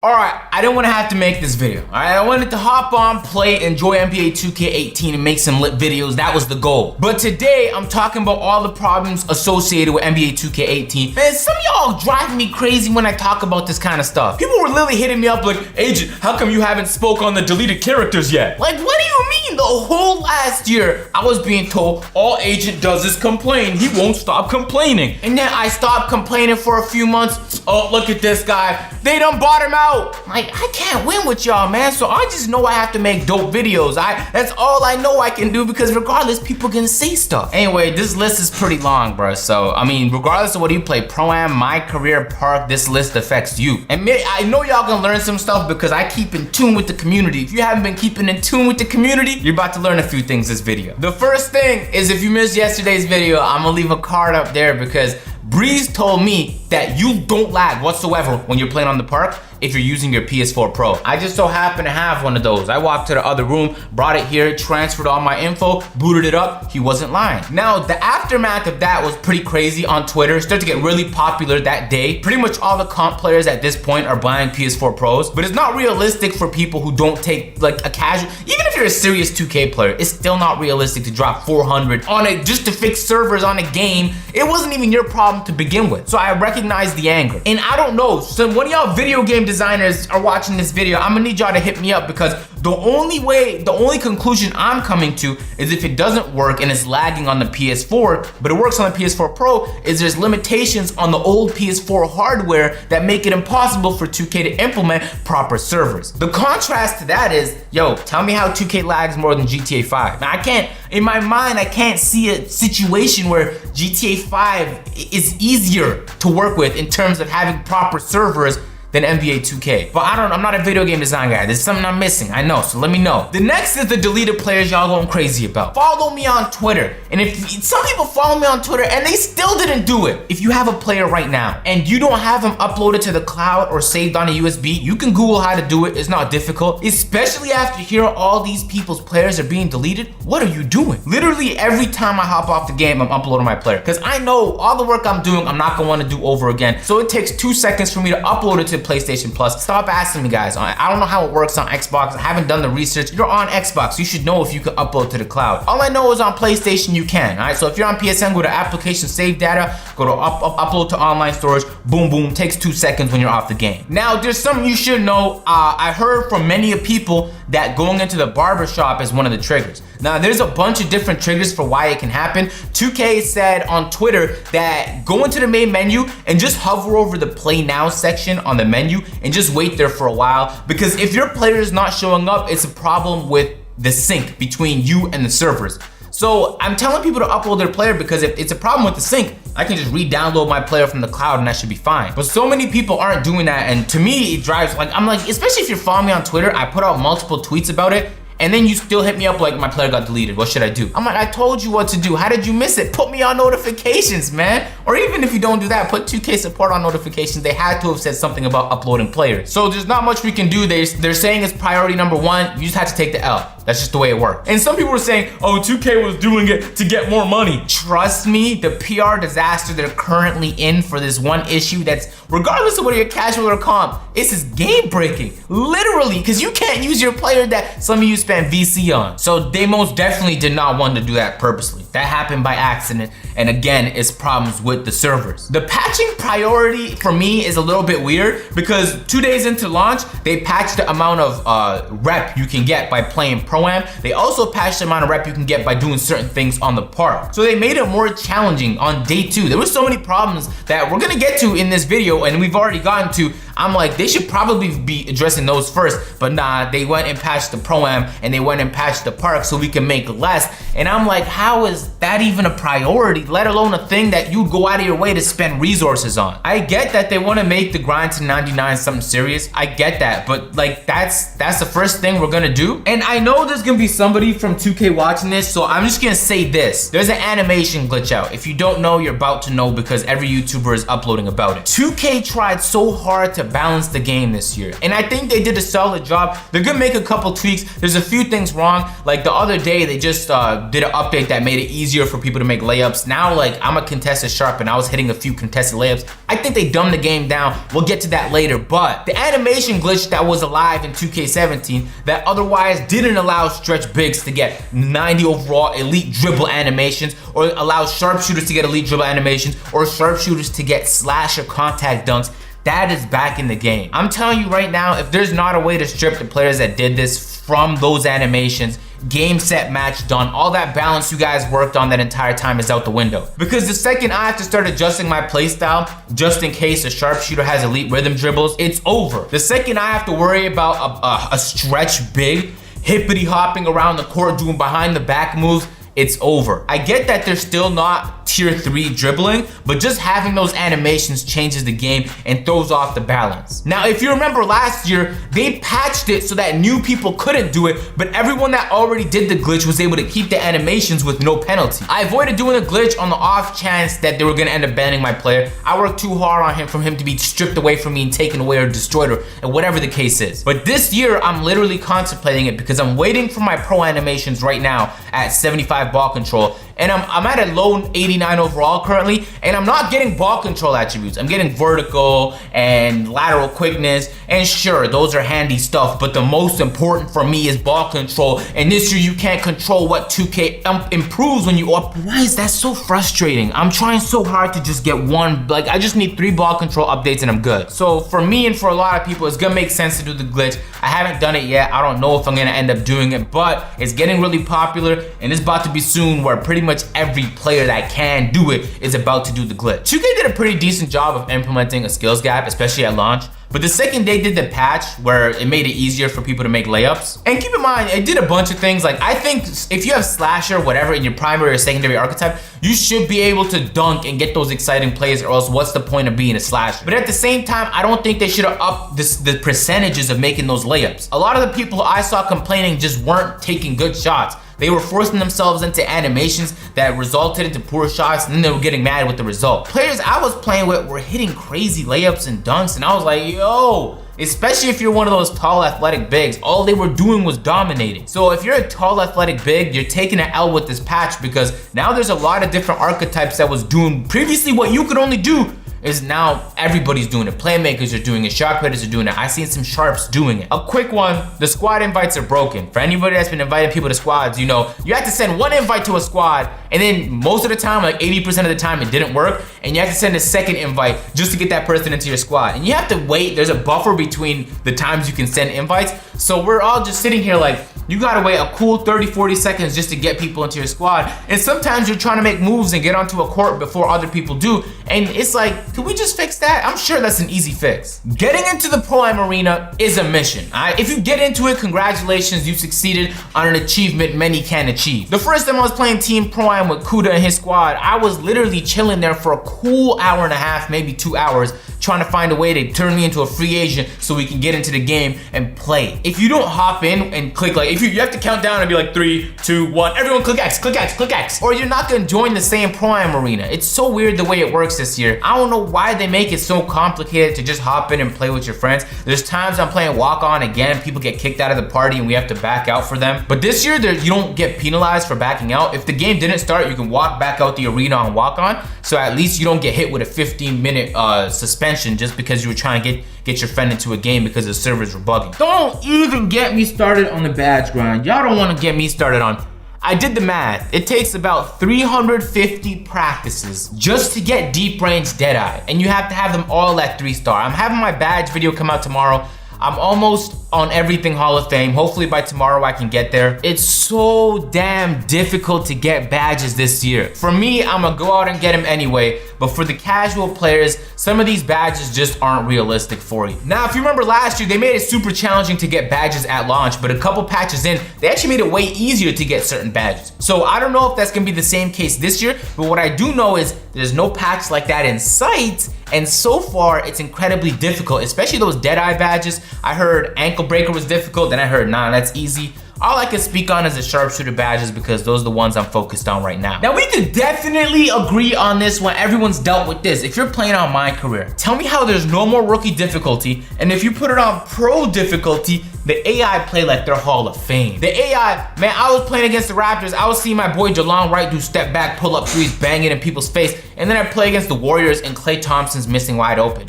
Alright, I didn't want to have to make this video. Alright, I wanted to hop on, play, enjoy NBA 2K18 and make some lit videos. That was the goal. But today, I'm talking about all the problems associated with NBA 2K18. Man, some of y'all drive me crazy when I talk about this kind of stuff. People were literally hitting me up like, Agent, how come you haven't spoke on the deleted characters yet? Like, what do you mean? The whole last year, I was being told all Agent does is complain. He won't stop complaining. And then I stopped complaining for a few months. Oh, look at this guy. They done bought him out. Like, I can't win with y'all, man. So I just know I have to make dope videos. That's all I know I can do, because regardless, people can say stuff. Anyway, this list is pretty long, bro. So, I mean, regardless of what you play, Pro-Am, My Career, Park, this list affects you. And I know y'all gonna learn some stuff because I keep in tune with the community. If you haven't been keeping in tune with the community, you're about to learn a few things this video. The first thing is, if you missed yesterday's video, I'm gonna leave a card up there because Breeze told me that you don't lag whatsoever when you're playing on the park if you're using your PS4 Pro. I just so happen to have one of those. I walked to the other room, brought it here, transferred all my info, booted it up. He wasn't lying. Now, the aftermath of that was pretty crazy on Twitter. It started to get really popular that day. Pretty much all the comp players at this point are buying PS4 Pros, but it's not realistic for people who don't take like a casual, even if you're a serious 2K player, it's still not realistic to drop 400 on it just to fix servers on a game. It wasn't even your problem to begin with. So I recognize the anger. And I don't know, so one of y'all video game designers are watching this video, I'm gonna need y'all to hit me up, because the only conclusion I'm coming to is if it doesn't work and it's lagging on the PS4, but it works on the PS4 Pro, is there's limitations on the old PS4 hardware that make it impossible for 2K to implement proper servers. The contrast to that is, yo, tell me how 2K lags more than GTA 5. Now, I can't, in my mind, I can't see a situation where GTA 5 is easier to work with in terms of having proper servers than NBA 2K. But I'm not a video game design guy. There's something I'm missing, I know, so let me know. The next is the deleted players y'all going crazy about. Follow me on Twitter. And if some people follow me on Twitter and they still didn't do it. If you have a player right now and you don't have him uploaded to the cloud or saved on a USB, you can Google how to do it. It's not difficult. Especially after hearing all these people's players are being deleted. What are you doing? Literally every time I hop off the game, I'm uploading my player. Because I know all the work I'm doing, I'm not gonna want to do over again. So it takes 2 seconds for me to upload it to PlayStation Plus. Stop asking me, guys. I don't know how it works on Xbox. I haven't done the research. You're on Xbox. You should know if you can upload to the cloud. All I know is on PlayStation you can. All right. So if you're on PSN, go to application, save data, go to upload to online storage. Boom, boom. Takes 2 seconds when you're off the game. Now, there's something you should know. I heard from many people that going into the barbershop is one of the triggers. Now, there's a bunch of different triggers for why it can happen. 2K said on Twitter that go into the main menu and just hover over the Play Now section on the menu and just wait there for a while, because if your player is not showing up, it's a problem with the sync between you and the servers. So I'm telling people to upload their player, because if it's a problem with the sync, I can just re-download my player from the cloud and that should be fine. But so many people aren't doing that, and to me it drives, like, I'm like, especially if you're following me on Twitter, I put out multiple tweets about it, and then you still hit me up like, my player got deleted, what should I do? I'm like, I told you what to do. How did you miss it? Put me on notifications, man. Or even if you don't do that, put 2K support on notifications. They had to have said something about uploading players. So there's not much we can do. They're saying it's priority number 1. You just have to take the L. That's just the way it works. And some people were saying, oh, 2K was doing it to get more money. Trust me, the PR disaster they're currently in for this one issue, that's regardless of whether you're casual or comp, it's just game breaking. Literally, because you can't use your player that some of you spend VC on. So they most definitely did not want to do that purposely. That happened by accident. And again, it's problems with the servers. The patching priority for me is a little bit weird, because 2 days into launch, they patched the amount of rep you can get by playing Pro-Am. They also patched the amount of rep you can get by doing certain things on the park. So they made it more challenging on day 2. There were so many problems that we're gonna get to in this video, and we've already gotten to. I'm like, they should probably be addressing those first, but nah, they went and patched the Pro-Am and they went and patched the park so we can make less. And I'm like, how is that even a priority, let alone a thing that you go out of your way to spend resources on? I get that they want to make the grind to 99 something serious. I get that, but like, that's the first thing we're gonna do. And I know there's gonna be somebody from 2K watching this, so I'm just gonna say this. There's an animation glitch out. If you don't know, you're about to know, because every YouTuber is uploading about it. 2K tried so hard to balance the game this year. And I think they did a solid job. They're gonna make a couple tweaks. There's a few things wrong. Like the other day, they just did an update that made it easier for people to make layups. Now, like, I'm a contested sharp and I was hitting a few contested layups. I think they dumbed the game down. We'll get to that later. But the animation glitch that was alive in 2K17 that otherwise didn't allow stretch bigs to get 90 overall elite dribble animations, or allow sharpshooters to get elite dribble animations, or sharpshooters to get slasher contact dunks, that is back in the game. I'm telling you right now, if there's not a way to strip the players that did this from those animations, game, set, match, done. All that balance you guys worked on that entire time is out the window. Because the second I have to start adjusting my playstyle, just in case a sharpshooter has elite rhythm dribbles, it's over. The second I have to worry about a stretch big, hippity hopping around the court doing behind the back moves, it's over. I get that they're still not tier 3 dribbling, but just having those animations changes the game and throws off the balance. Now, if you remember last year, they patched it so that new people couldn't do it, but everyone that already did the glitch was able to keep the animations with no penalty. I avoided doing a glitch on the off chance that they were gonna end up banning my player. I worked too hard on him for him to be stripped away from me and taken away or destroyed, or whatever the case is. But this year, I'm literally contemplating it because I'm waiting for my pro animations right now at 75 ball control, and I'm at a low 89 overall currently, and I'm not getting ball control attributes. I'm getting vertical and lateral quickness, and sure, those are handy stuff, but the most important for me is ball control, and this year you can't control what 2K improves when you up. Why is that so frustrating? I'm trying so hard to just get one, like I just need 3 ball control updates and I'm good. So for me and for a lot of people, it's gonna make sense to do the glitch. I haven't done it yet. I don't know if I'm gonna end up doing it, but it's getting really popular, and it's about to be soon where pretty much every player that can do it is about to do the glitch. 2K did a pretty decent job of implementing a skills gap, especially at launch. But the second they did the patch where it made it easier for people to make layups, and keep in mind, it did a bunch of things. Like, I think if you have slasher, whatever, in your primary or secondary archetype, you should be able to dunk and get those exciting plays, or else what's the point of being a slasher? But at the same time, I don't think they should have upped the percentages of making those layups. A lot of the people I saw complaining just weren't taking good shots. They were forcing themselves into animations that resulted into poor shots, and then they were getting mad with the result. Players I was playing with were hitting crazy layups and dunks, and I was like, yo, especially if you're one of those tall athletic bigs, all they were doing was dominating. So if you're a tall athletic big, you're taking an L with this patch, because now there's a lot of different archetypes that was doing previously what you could only do is now everybody's doing it. Playmakers are doing it, sharp hitters are doing it. I've seen some sharps doing it. A quick one, the squad invites are broken. For anybody that's been inviting people to squads, you know, you have to send one invite to a squad, and then most of the time, like 80% of the time, it didn't work, and you have to send a second invite just to get that person into your squad. And you have to wait, there's a buffer between the times you can send invites, so we're all just sitting here like, you gotta wait a cool 30-40 seconds just to get people into your squad. And sometimes you're trying to make moves and get onto a court before other people do, and it's like, can we just fix that? I'm sure that's an easy fix. Getting into the Pro-Am arena is a mission. If you get into it, congratulations, you succeeded on an achievement many can achieve. The first time I was playing Team Pro-Am with Kuda and his squad, I was literally chilling there for a cool hour and a half, maybe 2 hours, trying to find a way to turn me into a free agent so we can get into the game and play. If you don't hop in and click, like, if you have to count down and be like 3, 2, 1, everyone click X, click X, click X, or you're not gonna join the same Pro-Am arena. It's so weird the way it works this year. I don't know why they make it so complicated to just hop in and play with your friends. There's times I'm playing walk-on again, people get kicked out of the party and we have to back out for them. But this year, you don't get penalized for backing out. If the game didn't start, you can walk back out the arena on walk-on, so at least you don't get hit with a 15-minute suspension just because you were trying to get your friend into a game because the servers were bugging. Don't even get me started on the badge grind. Y'all don't want to get me started on. I did the math. It takes about 350 practices just to get deep range Deadeye, and you have to have them all at 3-star. I'm having my badge video come out tomorrow. I'm almost on everything Hall of Fame. Hopefully by tomorrow I can get there. It's so damn difficult to get badges this year. For me, I'm gonna go out and get them anyway, but for the casual players, some of these badges just aren't realistic for you. Now, if you remember last year, they made it super challenging to get badges at launch, but a couple patches in, they actually made it way easier to get certain badges. So I don't know if that's gonna be the same case this year, but what I do know is there's no patch like that in sight, and so far it's incredibly difficult, especially those Deadeye badges. I heard Ankle Breaker was difficult, then I heard, nah, that's easy. all I can speak on is the sharpshooter badges because those are the ones I'm focused on right now. Now we could definitely agree on this when everyone's dealt with this. If you're playing on my career, tell me how there's no more rookie difficulty, and if you put it on pro difficulty, the AI play like they're Hall of Fame. The AI, man, I was playing against the Raptors, I was seeing my boy Jalon Wright do step back, pull up threes, bang it in people's face, and then I play against the Warriors and Klay Thompson's missing wide open.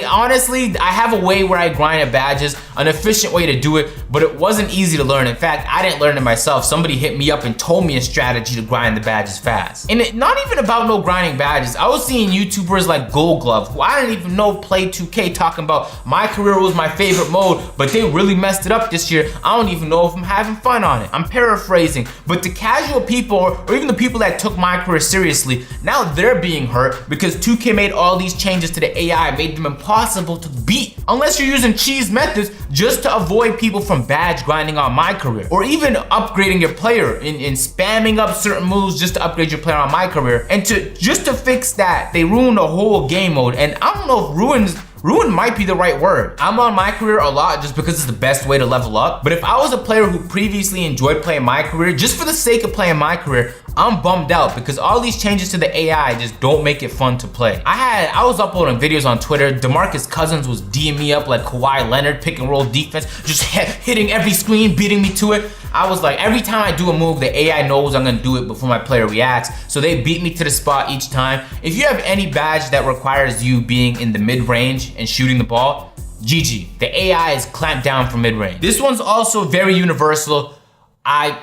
Honestly, I have a way where I grind at badges, an efficient way to do it, but it wasn't easy to learn. In fact, I didn't learn it myself. Somebody hit me up and told me a strategy to grind the badges fast. And not even about no grinding badges. I was seeing YouTubers like Gold Glove, who I didn't even know played 2K, talking about my career was my favorite mode, but they really messed it up this year. I don't even know if I'm having fun on it. I'm paraphrasing, but the casual people, or even the people that took my career seriously, now they're being hurt because 2K made all these changes to the AI, made them impossible to beat unless you're using cheese methods just to avoid people from badge grinding on my career, or even upgrading your player and spamming up certain moves just to upgrade your player on my career. And just to fix that, they ruined the whole game mode. And I don't know if ruin might be the right word. I'm on my career a lot just because it's the best way to level up. But if I was a player who previously enjoyed playing my career, just for the sake of playing my career, I'm bummed out because all these changes to the AI just don't make it fun to play. I was uploading videos on Twitter. DeMarcus Cousins was DMing me up like Kawhi Leonard, pick and roll defense, just hitting every screen, beating me to it. I was like, every time I do a move, the AI knows I'm gonna do it before my player reacts, so they beat me to the spot each time. If you have any badge that requires you being in the mid-range and shooting the ball, GG. The AI is clamped down for mid-range. This one's also very universal. I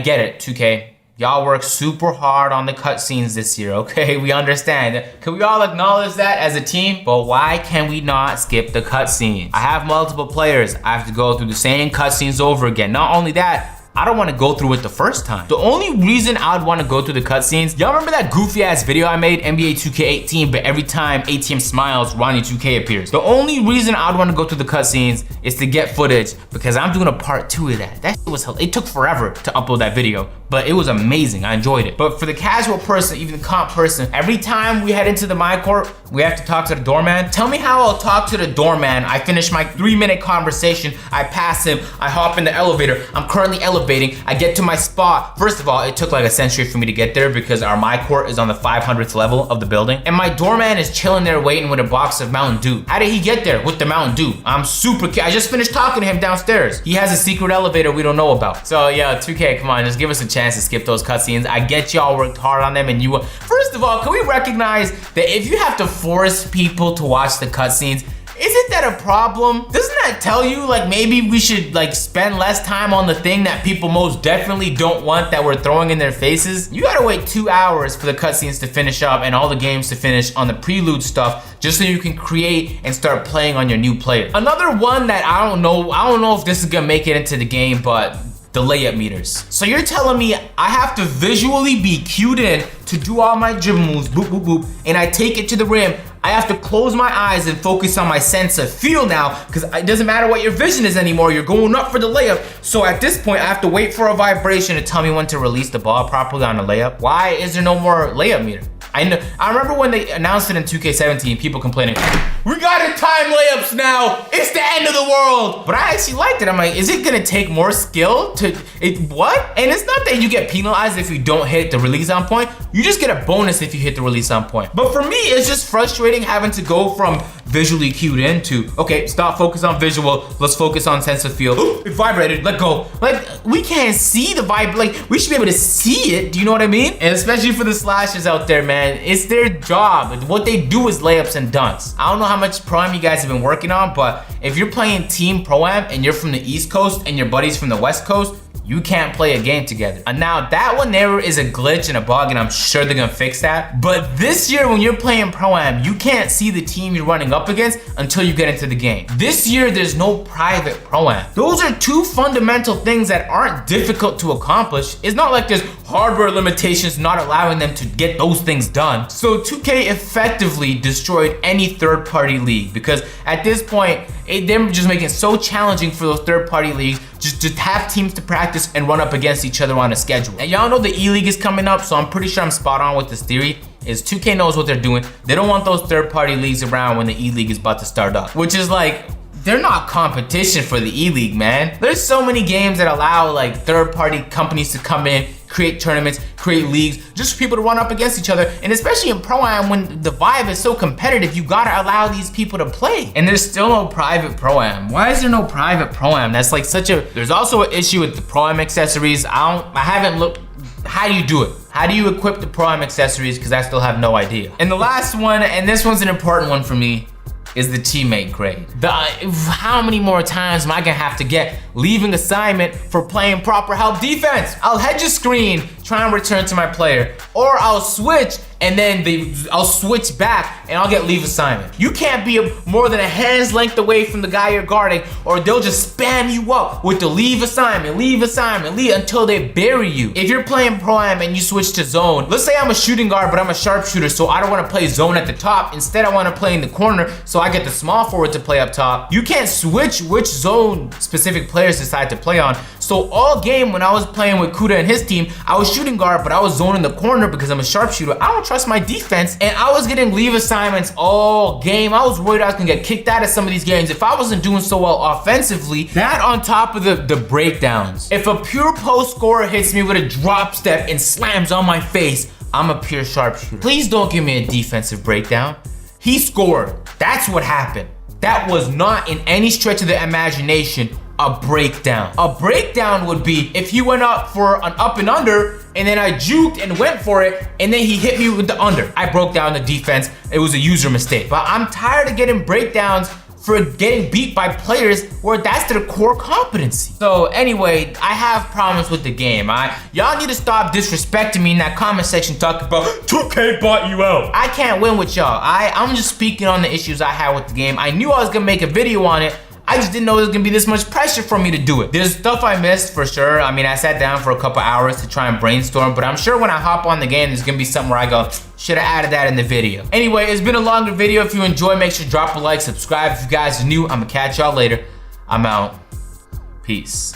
get it, 2K. Y'all work super hard on the cutscenes this year, okay? We understand. Can we all acknowledge that as a team? But why can we not skip the cutscenes? I have multiple players. I have to go through the same cutscenes over again. Not only that, I don't want to go through it the first time. The only reason I'd want to go through the cutscenes, y'all remember that goofy ass video I made, NBA 2K18, but every time ATM smiles, Ronnie 2K appears. The only reason I'd want to go through the cutscenes is to get footage because I'm doing a part 2 of that. That shit was, it took forever to upload that video, but it was amazing. I enjoyed it. But for the casual person, even the comp person, every time we head into the my court, we have to talk to the doorman. Tell me how I'll talk to the doorman. I finish my 3-minute conversation. I pass him. I hop in the elevator. I'm currently elevating. I get to my spot. First of all, it took like a century for me to get there because our my court is on the 500th level of the building. And my doorman is chilling there waiting with a box of Mountain Dew. How did he get there with the Mountain Dew? I'm I just finished talking to him downstairs. He has a secret elevator we don't know about. So yeah, 2K, come on, just give us a chance to skip those cutscenes. I get y'all worked hard on them and you, first of all, can we recognize that if you have to force people to watch the cutscenes, isn't that a problem? Doesn't that tell you like maybe we should like spend less time on the thing that people most definitely don't want that we're throwing in their faces? You gotta wait 2 hours for the cutscenes to finish up and all the games to finish on the prelude stuff just so you can create and start playing on your new player. Another one that I don't know if this is gonna make it into the game, but the layup meters. So you're telling me I have to visually be cued in to do all my dribble moves, boop, boop, boop, and I take it to the rim. I have to close my eyes and focus on my sense of feel now, because it doesn't matter what your vision is anymore, you're going up for the layup. So at this point, I have to wait for a vibration to tell me when to release the ball properly on the layup. Why is there no more layup meter? I remember when they announced it in 2K17, people complaining, we gotta time layups now, it's the end of the world. But I actually liked it. I'm like, is it gonna take more skill to, what? And it's not that you get penalized if you don't hit the release on point, you just get a bonus if you hit the release on point. But for me, it's just frustrating having to go from visually cued in to, okay, stop, focus on visual, let's focus on sense of feel. Ooh, it vibrated, let go. Like, we can't see the vibe, like, we should be able to see it, do you know what I mean? And especially for the slashers out there, man, it's their job. What they do is layups and dunks. I don't know how much Pro-Am you guys have been working on, but if you're playing Team Pro-Am and you're from the East Coast and your buddy's from the West Coast, you can't play a game together. And now that one there is a glitch and a bug, and I'm sure they're gonna fix that. But this year when you're playing Pro-Am, you can't see the team you're running up against until you get into the game. This year there's no private Pro-Am. Those are two fundamental things that aren't difficult to accomplish. It's not like there's hardware limitations not allowing them to get those things done. So 2K effectively destroyed any third-party league, because at this point, they're just making it so challenging for those third-party leagues just to have teams to practice and run up against each other on a schedule. And y'all know the E-League is coming up, so I'm pretty sure I'm spot on with this theory. Is 2K knows what they're doing. They don't want those third-party leagues around when the E-League is about to start up, which is like, they're not competition for the E-League, man. There's so many games that allow like third-party companies to come in, create tournaments, create leagues, just for people to run up against each other. And especially in Pro-Am, when the vibe is so competitive, you gotta allow these people to play. And there's still no private Pro-Am. Why is there no private Pro-Am? That's like such a, there's also an issue with the Pro-Am accessories. I haven't looked, how do you do it? How do you equip the Pro-Am accessories? Because I still have no idea. And the last one, and this one's an important one for me, is the teammate grade. How many more times am I gonna have to get leaving assignment for playing proper help defense? I'll hedge a screen, try and return to my player, or I'll switch and then I'll switch back and I'll get leave assignment. You can't be more than a hand's length away from the guy you're guarding, or they'll just spam you up with the leave assignment, until they bury you. If you're playing Pro-Am and you switch to zone, let's say I'm a shooting guard, but I'm a sharpshooter, so I don't wanna play zone at the top. Instead, I wanna play in the corner, so I get the small forward to play up top. You can't switch which zone specific players decide to play on. So all game when I was playing with Kuda and his team, I was shooting guard, but I was zoning the corner because I'm a sharpshooter. I don't trust my defense, and I was getting leave assignments all game. I was worried I was gonna get kicked out of some of these games if I wasn't doing so well offensively. That on top of the breakdowns. If a pure post scorer hits me with a drop step and slams on my face, I'm a pure sharpshooter. Please don't give me a defensive breakdown. He scored. That's what happened. That was not in any stretch of the imagination a breakdown. A breakdown would be if he went up for an up and under, and then I juked and went for it, and then he hit me with the under. I broke down the defense. It was a user mistake. But I'm tired of getting breakdowns for getting beat by players where that's their core competency. So anyway, I have problems with the game. Y'all need to stop disrespecting me in that comment section talking about 2K bought you out. I can't win with y'all. I'm just speaking on the issues I had with the game. I knew I was gonna make a video on it. I just didn't know there was gonna be this much pressure for me to do it. There's stuff I missed for sure. I mean, I sat down for a couple hours to try and brainstorm, but I'm sure when I hop on the game, there's gonna be something where I go, should have added that in the video. Anyway, it's been a longer video. If you enjoy, make sure to drop a like, subscribe. If you guys are new, I'm gonna catch y'all later. I'm out. Peace.